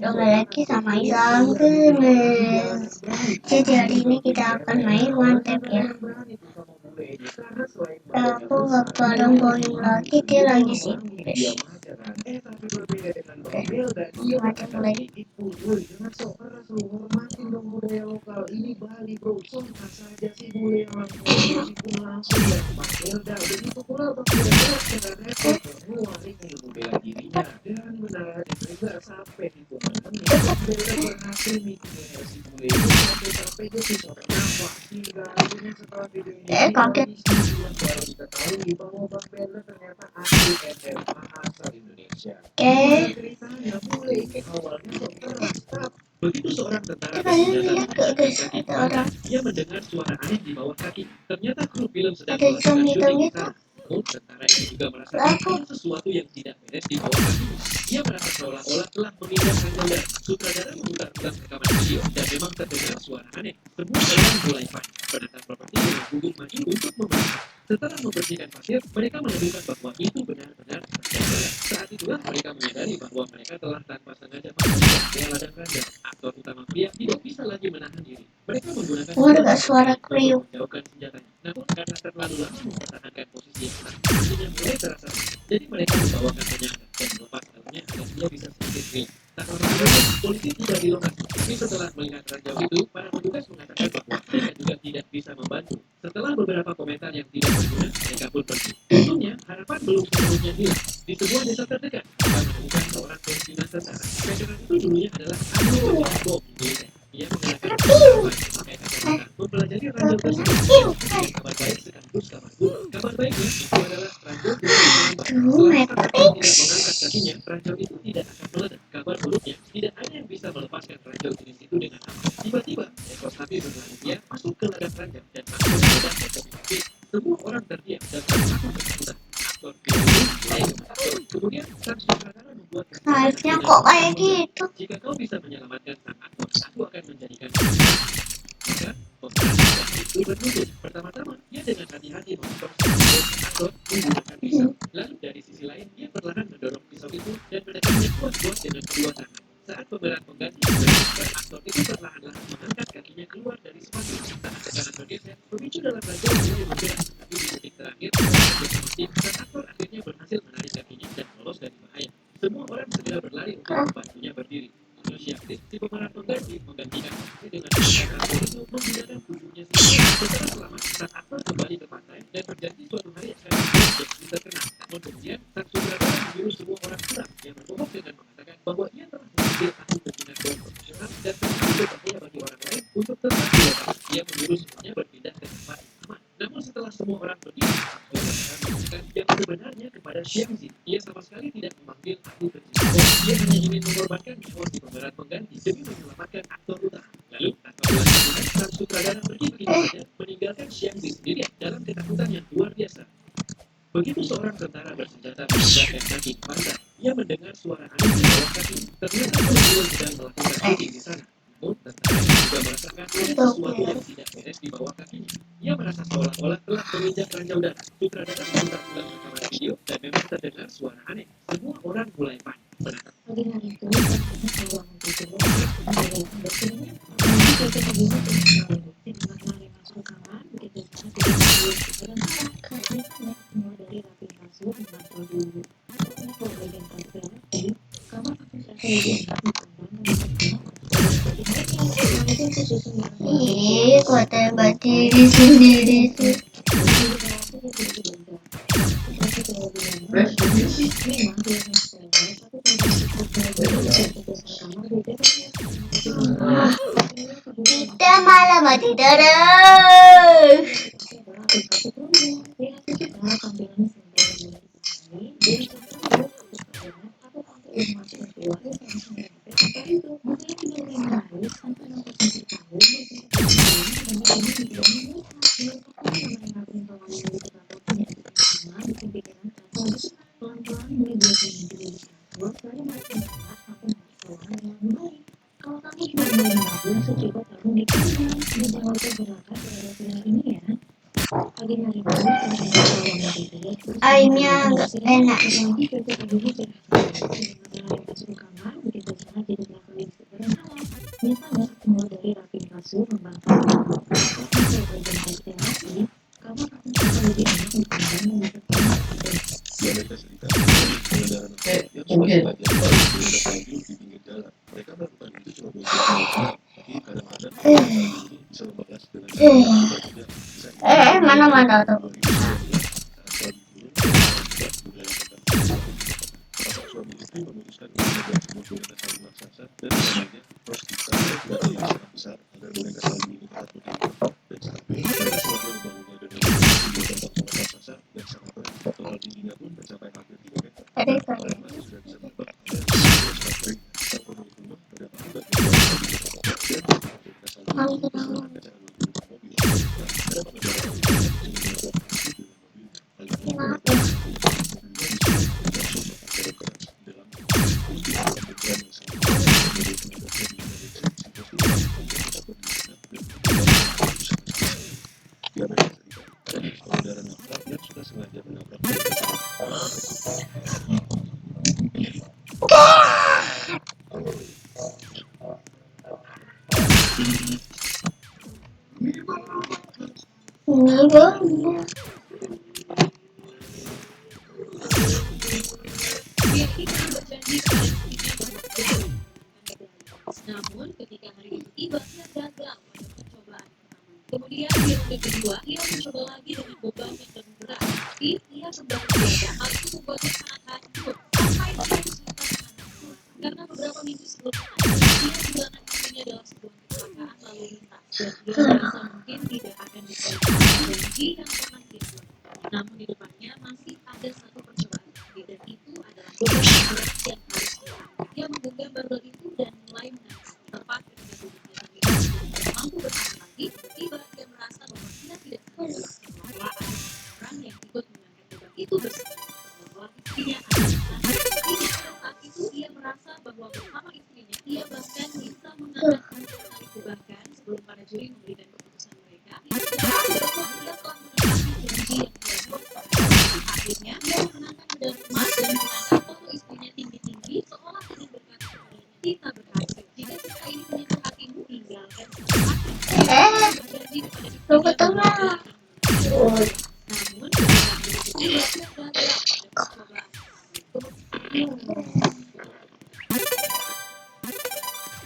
Kembali lagi sama Isang Gemes. Jadi hari ini kita akan main one tap ya. Aku gak bareng Boeing lagi, dia lagi sibuk. Oke, mati mulai. Kaget. Begitu seorang tentara Lihat gak guys, ada orang. Ia mendengar suara aneh di bawah kaki. Ternyata kru film sedang Ada melakukan zombie syuting di gitu. sana. Namun tentara itu juga merasakan ada sesuatu yang tidak beres di bawah kakinya. Ia merasa seolah-olah telah memindahkan udara. Sutradara memutar-ulang rekaman video dan memang terdengar suara aneh. Semua orang mulai panik. Penata properti dengan gugup maju untuk memeriksa. Setelah membersihkan pasir, mereka menemukan bahwa itu benar-benar terjadi. Saat itulah mereka menyadari bahwa mereka telah tanpa sengaja masuk ladang ranjang. Aktor utama pria tidak bisa lagi menahan diri. Mereka menggunakan suara kriuk. menjauhkan senjatanya. Namun karena terlalu lama mempertahankan posisi yang sama, kakinya mulai terasa. Jadi mereka membawakan penyangga dan melepas daunnya agar dia bisa sedikit ring. Tak lama kemudian, polisi tiba di lokasi. Tapi setelah melihat ranjau itu, para petugas mengatakan bahwa mereka juga tidak bisa membantu. Setelah beberapa komentar yang tidak berguna, mereka pun pergi. Untungnya, harapan belum sepenuhnya hilang. Di sebuah desa terdekat, mereka menemukan seorang pensiunan tentara. Veteran itu dulunya adalah ahli pembuat bom militer. Ia menggunakan mempelajari ranjau tersebut. Kabar baik sekaligus kabar buruk. Kabar baiknya itu adalah ranjau tidak mengangkat kakinya, ranjau itu tidak akan meledak. Kabar buruknya, tidak ada yang bisa melepaskan ranjau jenis itu dengan aman. Tiba-tiba, ekor sapi berlari dia masuk ke ladang ranjau dan langsung meledak ke kopi api. Semua orang terdiam dan terpaku ketakutan. Aktor film mulai ketakutan. Kemudian sang sutradara membuat Live-nya kok kayak gitu. jika kau bisa menyelamatkan sang aktor, aku akan menjadikan maka operasi itu bertujuan. Pertama-tama, dia dengan hati-hati memproses aktor menggunakan pisau. Lalu dari sisi lain, dia perlahan mendorong pisau itu dan menekannya kuat-kuat dengan kedua tangan. Saat pemeran pengganti sang aktor itu perlahan-lahan mengangkat kakinya keluar dari sepatu. Saat tekanan bergeser, pemicu dalam ranjau mulai bergerak. Tapi di detik terakhir, sang aktor akhirnya berhasil menarik kakinya dan lolos dari bahaya. Semua orang segera berlari untuk membantunya berdiri. Manusia aktif, si pemeran pengganti menggantikan dengan itu menggunakan tubuhnya sendiri. Setelah lama, sang aktor kembali ke pantai dan berjanji suatu hari akan menjadi terkenal. Namun kemudian, sang sutradara menyuruh semua orang pulang yang berbohong dengan mengatakan bahwa ia telah mengambil ahli pembina bom profesional dan terlalu berbahaya bagi orang lain untuk tetap di lokasi. Ia menyuruh semuanya berpindah ke tempat yang aman. Namun setelah semua orang pergi, sang sutradara mengatakan yang sebenarnya kepada Xiangzi. Ia sama sekali tidak memanggil ahli pencipta bom. Ia hanya ingin mengorbankan nyawa si pemeran pengganti demi menyelamatkan aktor utama. Lalu, tanpa ulang sang sutradara pergi begitu saja, meninggalkan Xiangzi sendirian dalam ketakutan yang luar biasa. Begitu seorang tentara bersenjata meninggalkan kaki di pantai, ia mendengar suara aneh di bawah kaki. Ternyata polisi sedang melakukan syuting di sana. Namun, tentara juga merasakan ada sesuatu yang tidak beres di bawah kakinya. Ia merasa seolah-olah telah menginjak ranjau dada. Sutradara memutar ulang rekaman video dan memang terdengar suara aneh. Semua orang mulai panik. Ih, kok tembak diri sendiri sih. Kita malah mati terus. Airnya nggak enak. palsu memanfaatkan saya belajar destinasi, kamu akan merasa lebih enak dibanding memikirkan Di Amerika Serikat, pengendara angkot yang sudah belajar baru melindas laju di pinggir jalan. Mereka melakukan itu cuma beberapa kali sekali, tapi kadang-kadang kali ini bisa membahas dengan cara yang berbeda. Bisa Mana-mana tuh. 2019 saat pagi turun, budaya tentang pasang suami istri memutuskan untuk membuat sebuah boneka salju raksasa dan namanya Frosty. Mereka yang sangat besar agar boneka salju ini dapat berdiri. Dan saat mereka sengaja membangunnya dengan sebuah tempat sama raksasa yang sangat berat. Total tingginya pun mencapai hampir 3 meter. Tadi Para saya. remaja sudah bisa menebak dan cepat kering. Sang pemilik rumah mendapat tugas membuat salju dan boneka salju Mau setelah kaca aluminium mobil dan para pengendara angkot ingin menabrak Frosty dengan mobilnya. Hal ini membuat kenapa? mobilnya bisa langsung belok keras di dalam Frosty dalam benturan yang sama. Menurut pengendara di Indonesia, si Frosty dapat membuat berdiri tegak dan bergerak sangat keras. Di Amerika Serikat, ada pengendara nakal yang sudah sengaja menabrak boneka salju. Ini bang. Dia itu berjanji pada istrinya namun ketika hari itu tiba, ia gagal pada percobaan pertama. Kemudian di ronde kedua, ia mencoba lagi dengan beban yang lebih berat. Tapi ia kembali gagal. Hal itu membuatnya sangat hancur. Sampai dia kesulitan mengatur. Karena beberapa minggu sebelumnya, ia kehilangan istrinya dalam sebuah kecelakaan lalu lintas. Dan ia merasa mungkin tidak akan bisa janji yang pernah dia buat. Namun di depannya masih ada satu percobaan lagi, dan itu adalah beban berat yang harus diangkat. Dia menggenggam barbel itu dan mulai mengangkat. Tepat ketika tubuhnya terlihat sudah mampu bertahan lagi, tiba dia merasa bahwa dia tidak mampu, bahwa ada orang yang ikut mengangkat beban itu bersama, bahwa istrinya ada di sana. Ini pada saat itu ia merasa bahwa bersama istrinya ia bahkan bisa mengangkat beban itu, bahkan sebelum para juri memberikan keputusan mereka, ia merasa bahwa ia telah menepati janji yang dia buat. Akhirnya dia memenangkan medali emas dan mengangkat foto istrinya tinggi-tinggi seolah ingin berkata kepadanya, kita berhasil. Jika kita ini menyentuh hatimu, tinggalkan sesaat. Berjanji kepada Tunggu istrinya bahwa tengah. dia akan menyelesaikan. Namun ketika begitu tiba, dia gagal pada percobaan pertama.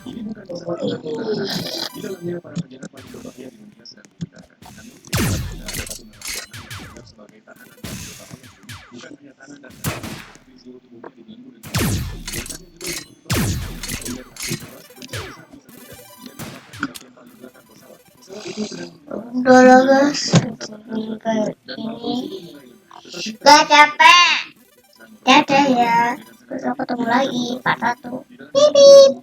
Ini bukan kisah tentang di dalamnya para penjahat paling berbahaya di dunia sedang dibicarakan. Namun di dalamnya ada satu narapidana yang dianggap sebagai tahanan paling berbahaya. Bukan hanya tangan dan kaki, tapi seluruh tubuhnya diganggu dengan biasanya juga mengikuti proses yang hasil keras mencari sapi seterusnya. Dia ditempatkan di bagian paling belakang pesawat. Pesawat itu sedang Udah lah guys. Ini kayak ini. Gak capek. Dadah ya. Terus aku ketemu lagi part 1. Bip.